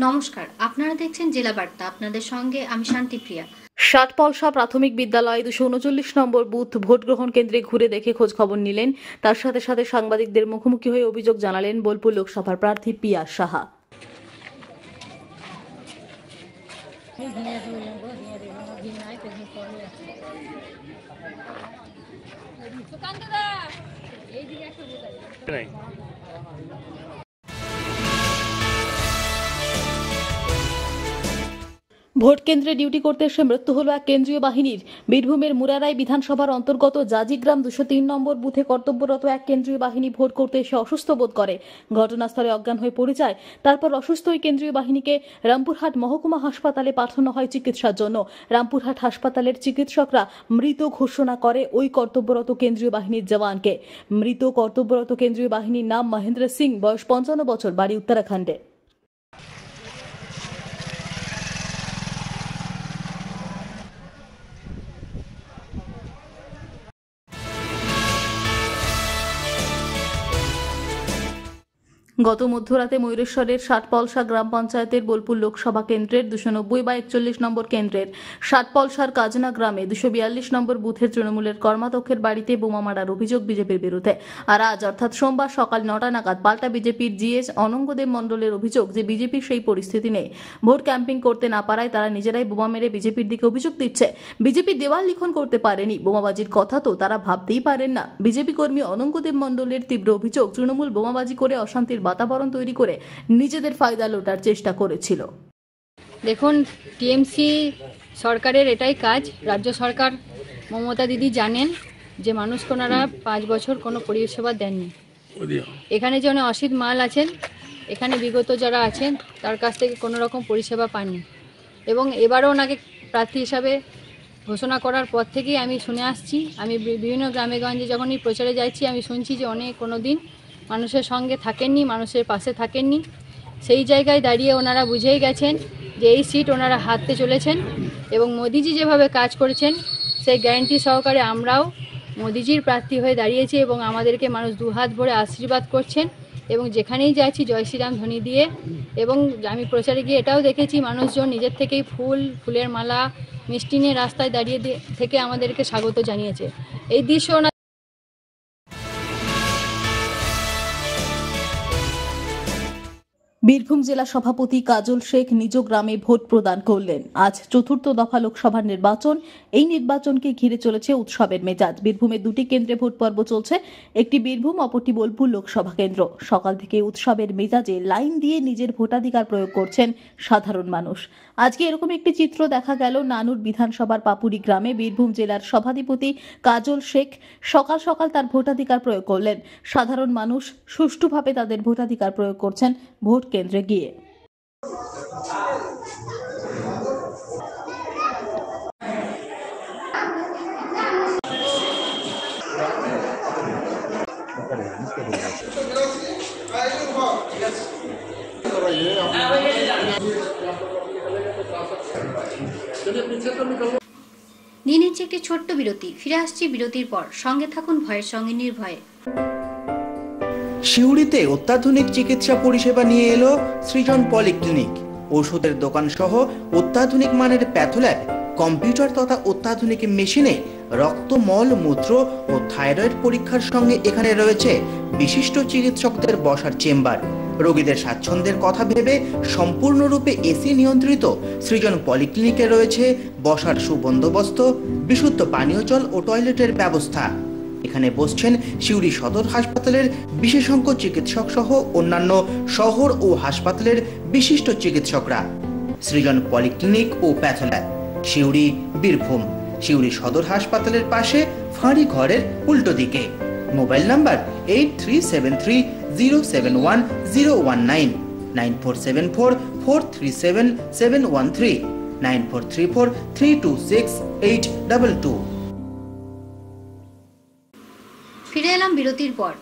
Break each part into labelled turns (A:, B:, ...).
A: নমস্কার, আপনারা দেখছেন জেলা বার্তা। আপনাদের সঙ্গে আমি শান্তিপ্রিয়া।
B: ষাটপলসা প্রাথমিক বিদ্যালয় 239 নম্বর বুথ ভোট গ্রহণ কেন্দ্রে ঘুরে দেখে খোঁজ খবর নিলেন। তার সাথে সাথে সাংবাদিকদের মুখোমুখি হয়ে অভিযোগ জানালেন বোলপুর লোকসভার প্রার্থী পিয়া সাহা। ভোট কেন্দ্রে ডিউটি করতে এসে মৃত্যু হল এক কেন্দ্রীয় বাহিনীর। বীরভূমের মুরারাই বিধানসভার অন্তর্গত জাজিগ্রাম 203 নম্বর বুথে কর্তব্যরত এক কেন্দ্রীয় বাহিনী ভোট করতে এসে অসুস্থ বোধ করে ঘটনাস্থলে অজ্ঞান হয়ে পড়ে যায়। তারপর অসুস্থ ওই কেন্দ্রীয় বাহিনীকে রামপুরহাট মহকুমা হাসপাতালে পাঠানো হয় চিকিৎসার জন্য। রামপুরহাট হাসপাতালের চিকিৎসকরা মৃত ঘোষণা করে ওই কর্তব্যরত কেন্দ্রীয় বাহিনীর জওয়ানকে। মৃত কর্তব্যরত কেন্দ্রীয় বাহিনীর নাম মহেন্দ্র সিং, বয়স 55 বছর, বাড়ি উত্তরাখণ্ডে। গত মধ্যরাতে ময়ূরেশ্বরের ষাটপলসা গ্রাম পঞ্চায়েতের বোলপুর লোকসভা কেন্দ্রের 290/41 নম্বর কেন্দ্রের ষাটপলসার কাজনা গ্রামে 242 নম্বর বুথের তৃণমূলের কর্মাধ্যক্ষের বাড়িতে বোমা মারার অভিযোগ বিজেপির বিরুদ্ধে। আর আজ অর্থাৎ সোমবার সকাল 9টা নাগাদ পাল্টা বিজেপির জিএস অনঙ্গদেব মণ্ডলের অভিযোগ যে বিজেপির সেই পরিস্থিতি নেই। ভোট ক্যাম্পিং করতে না পারায় তারা নিজেরাই বোমা মেরে বিজেপির দিকে অভিযোগ দিচ্ছে। বিজেপি দেওয়াল লিখন করতে পারেনি, বোমাবাজির কথা তো তারা ভাবতেই পারেন না। বিজেপি কর্মী অনঙ্গদেব মণ্ডলের তীব্র অভিযোগ, তৃণমূল বোমাবাজি করে অশান্তির বাতাবরণ তৈরি করে নিজেদের ফায়দা লোটার চেষ্টা করেছিল।
C: দেখুন, টিএমসি সরকারের এটাই কাজ। রাজ্য সরকার মমতা দিদি জানেন যে মানুষকে ওনারা 5 বছর কোনো পরিষেবা দেননি। এখানে যে অনেক অসিত মাল আছেন, এখানে বিগত যারা আছেন তার কাছ থেকে কোনো রকম পরিষেবা পাননি। এবং এবারও ওনাকে প্রার্থী হিসাবে ঘোষণা করার পর থেকেই আমি শুনে আসছি, আমি বিভিন্ন গ্রামে গঞ্জে যখনই প্রচারে যাচ্ছি আমি শুনছি যে অনেক কোনো দিন মানুষের সঙ্গে থাকেননি, মানুষের পাশে থাকেননি। সেই জায়গায় দাঁড়িয়ে ওনারা বুঝেই গেছেন যে এই সিট ওনারা হারতে চলেছেন। এবং মোদিজি যেভাবে কাজ করেছেন সেই গ্যারান্টি সহকারে আমরাও মোদিজির প্রার্থী হয়ে দাঁড়িয়েছি এবং আমাদেরকে মানুষ দুহাত ভরে আশীর্বাদ করছেন। এবং যেখানেই যাচ্ছি জয় শ্রীরাম ধ্বনি দিয়ে। এবং আমি প্রচারে গিয়ে এটাও দেখেছি মানুষজন নিজের থেকেই ফুলের মালা, মিষ্টি নিয়ে রাস্তায় দাঁড়িয়ে থেকে আমাদেরকে স্বাগত জানিয়েছে। এই দৃশ্য
B: বীরভূম জেলা সভাপতি কাজল শেখ নিজ গ্রামে ভোট প্রদান করলেন। আজ চতুর্থ দফা লোকসভা নির্বাচন। এই নির্বাচনকে ঘিরে চলেছে উৎসবের মেজাজ। বীরভূমের 2টি কেন্দ্রে ভোট পর্ব চলছে, একটি বীরভূম, অপরটি বোলপুর লোকসভা কেন্দ্র। সকাল থেকে উৎসবের মেজাজে লাইন দিয়ে নিজের ভোটাধিকার প্রয়োগ করছেন সাধারণ মানুষ। আজকে এরকম একটি চিত্র দেখা গেল নানুর বিধানসভার পাপুরি গ্রামে। বীরভূম জেলার সভাধিপতি কাজল শেখ সকাল সকাল তার ভোটাধিকার প্রয়োগ করলেন। সাধারণ মানুষ সুষ্ঠুভাবে তাদের ভোটাধিকার প্রয়োগ করছেন ভোট কেন্দ্রে গিয়ে।
A: নিয়ে নিচ্ছে একটি ছোট্ট বিরতি। ফিরে আসছি বিরতির পর। সঙ্গে থাকুন ভয়ের সঙ্গে নির্ভয়ে।
D: সিউড়িতে অত্যাধুনিক চিকিৎসা পরিষেবা নিয়ে এলো সৃজন পলিক্লিনিক। ওষুধের দোকান সহ অত্যাধুনিক মানের প্যাথোল্যাব, কম্পিউটার তথা অত্যাধুনিক মেশিনে রক্ত, মল, মূত্র ও থাইরয়েড পরীক্ষার সঙ্গে এখানে রয়েছে বিশিষ্ট চিকিৎসকদের বসার চেম্বার। রোগীদের স্বাচ্ছন্দ্যের কথা ভেবে সম্পূর্ণরূপে এসি নিয়ন্ত্রিত সৃজন পলিক্লিনিকে রয়েছে বসার সুবন্দোবস্ত, বিশুদ্ধ পানীয় জল ও টয়লেটের ব্যবস্থা। এখানে বসছেন সিউড়ি সদর হাসপাতালের বিশেষজ্ঞ চিকিৎসক সহ অন্যান্য শহর ও হাসপাতালের বিশিষ্ট চিকিৎসকরা। সৃজন পলিক্লিনিক ও প্যাথোল্যাব, সিউড়ি, বীরভূম। সিউড়ি সদর হাসপাতালের পাশে ফাঁড়ি ঘরের উল্টো দিকে। Mobile number 8373071019, 9474437713, 9434326822।
A: ফিরে এলাম বিরতির পর।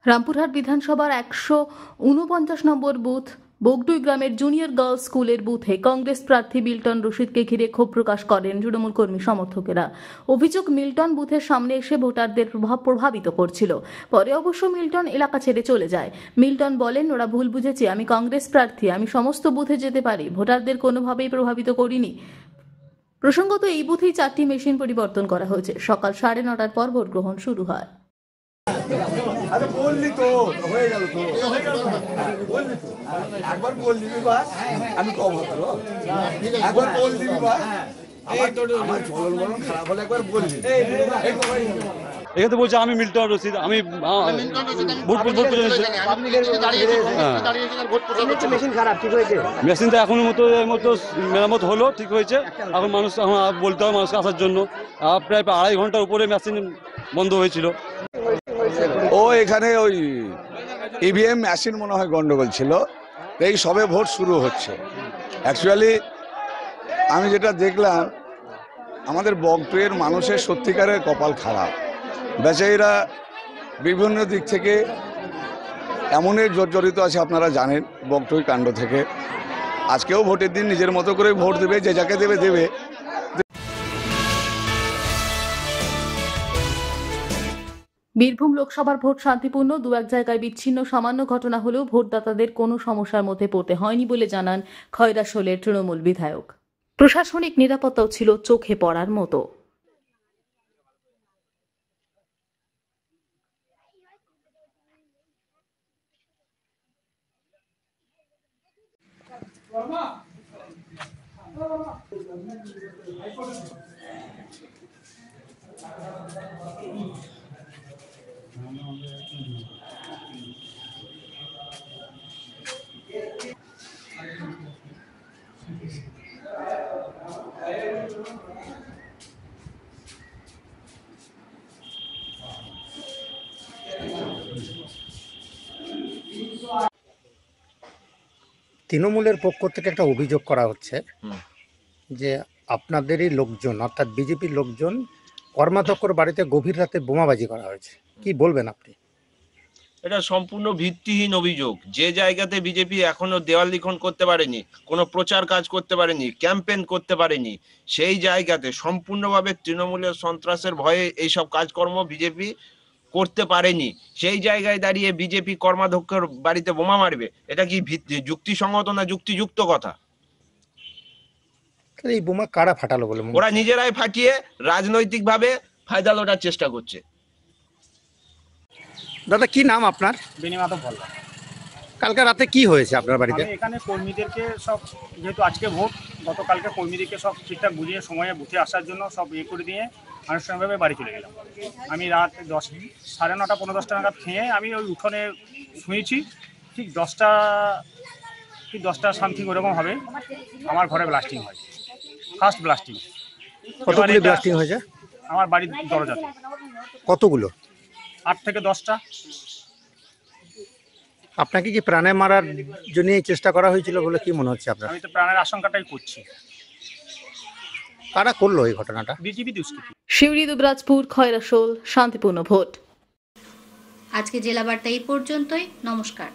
B: রামপুরহাট বিধানসভার 149 নম্বর বুথ বগটুই গ্রামের জুনিয়র গার্লস স্কুলের বুথে কংগ্রেস প্রার্থী মিল্টন রশিদকে ঘিরে ক্ষোভ প্রকাশ করেন তৃণমূল কর্মী সমর্থকেরা। অভিযোগ, মিল্টন বুথের সামনে এসে ভোটারদের প্রভাবিত করছিল। পরে অবশ্য মিল্টন এলাকা ছেড়ে চলে যায়। মিল্টন বলেন, ওরা ভুল বুঝেছে, আমি কংগ্রেস প্রার্থী, আমি সমস্ত বুথে যেতে পারি, ভোটারদের কোনোভাবেই প্রভাবিত করিনি। প্রসঙ্গত, এই বুথেই 4টি মেশিন পরিবর্তন করা হয়েছে। সকাল 9:30টার পর ভোট গ্রহণ শুরু হয়।
E: আরে বললি তো হয়ে গেল তো বললি তো একবার বল দিবি বাস আমি কম হতো একবার বল দিবি বাস আমার চলন বলন খারাপ হলে একবার বলবি
F: এখানে বলছে আমি মিল্টন রশিদ, আমি মেশিনটা এখনো মতো মেরামত হলো, ঠিক হয়েছে। এখন মানুষ এখন বলতে হবে মানুষকে আসার জন্য। প্রায় 2.5 ঘন্টার উপরে মেশিন বন্ধ হয়েছিল।
E: ও এখানে ওই ইভিএম মেশিন মনে হয় গন্ডগোল ছিল, এই সবে ভোট শুরু হচ্ছে। অ্যাকচুয়ালি আমি যেটা দেখলাম, আমাদের বগটুইয়ের মানুষের সত্যিকারের কপাল খারাপ। বেচারীরা বিভিন্ন দিক থেকে এমনই জর্জরিত আছে, আপনারা জানেন বগটুই কাণ্ড থেকে। আজকেও ভোটের দিন নিজের মতো করে ভোট দেবে, যে যাকে দেবে দেবে।
B: বীরভূম লোকসভার ভোট শান্তিপূর্ণ, 2-1 জায়গায় বিচ্ছিন্ন সামান্য ঘটনা হলেও ভোটদাতাদের কোনো সমস্যার মধ্যে পড়তে হয়নি বলে জানান খয়রাশোলের তৃণমূল বিধায়ক। প্রশাসনিক নিরাপত্তাও ছিল চোখে পড়ার মতো।
G: তৃণমূলের পক্ষ থেকে একটা অভিযোগ করা হচ্ছে যে আপনাদেরই লোকজন, অর্থাৎ বিজেপির লোকজন, কর্মাধ্যক্ষর বাড়িতে গভীর রাতে বোমাবাজি করা হয়েছে। কি বলবেন আপনি?
H: এটা সম্পূর্ণ ভিত্তিহীন অভিযোগ। যে জায়গাতে বিজেপি এখনো দেওয়াল লিখন করতে পারেনি, কোনো প্রচার কাজ করতে পারেনি, ক্যাম্পেন করতে পারেনি, সেই জায়গাতে সম্পূর্ণভাবে তৃণমূলের সন্ত্রাসের ভয়ে এইসব কাজকর্ম বিজেপি করতে পারেনি। সেই জায়গায় দাঁড়িয়ে বিজেপি কর্মাধ্যক্ষের বাড়িতে বোমা মারবে, এটা কি যুক্তিসঙ্গত না যুক্তিযুক্ত কথা?
G: এই বোমা কারা ফাটালো বলে?
H: ওরা নিজেরাই ফাটিয়ে রাজনৈতিকভাবে ফায়দা লোটার চেষ্টা করছে।
G: দাদা, কি নাম আপনার?
I: বেনিমাধব বললাম।
G: কালকে রাতে কি হয়েছে আপনার বাড়িতে?
I: এখানে কর্মীদেরকে সব, যেহেতু আজকে ভোট, গতকালকে কর্মীদেরকে সব ঠিকঠাক বুঝিয়ে সময়ে বুথে আসার জন্য সব করে দিয়ে আনুষ্ঠানিকভাবে বাড়ি চলে গেলাম। আমি রাত 9:30 পৌনে 10টা নাগাদ খেয়ে আমি ওই উঠোনে শুয়েছি। ঠিক 10টা সামথিং ওরকম হবে, আমার ঘরে ব্লাস্টিং হয়, ফার্স্ট ব্লাস্টিং।
G: কতগুলো ব্লাস্টিং হয়েছে?
I: আমার বাড়ির দরজাতে।
G: কতগুলো?
I: 8 থেকে 10টা।
G: আপনাকে কি প্রাণে মারার জন্য চেষ্টা করা হয়েছিল বলে কি মনে হচ্ছে আপনার?
I: আমি তো প্রাণের আশঙ্কাটাই করছি।
G: কারা করলো এই ঘটনাটা?
I: বিজেপি দুষ্কৃতী।
B: শিউরি, দুবরাজপুর, খয়রাশোল, শান্তিপূর্ণ ভোট।
A: আজকে জেলা বার্তা এই পর্যন্তই। নমস্কার।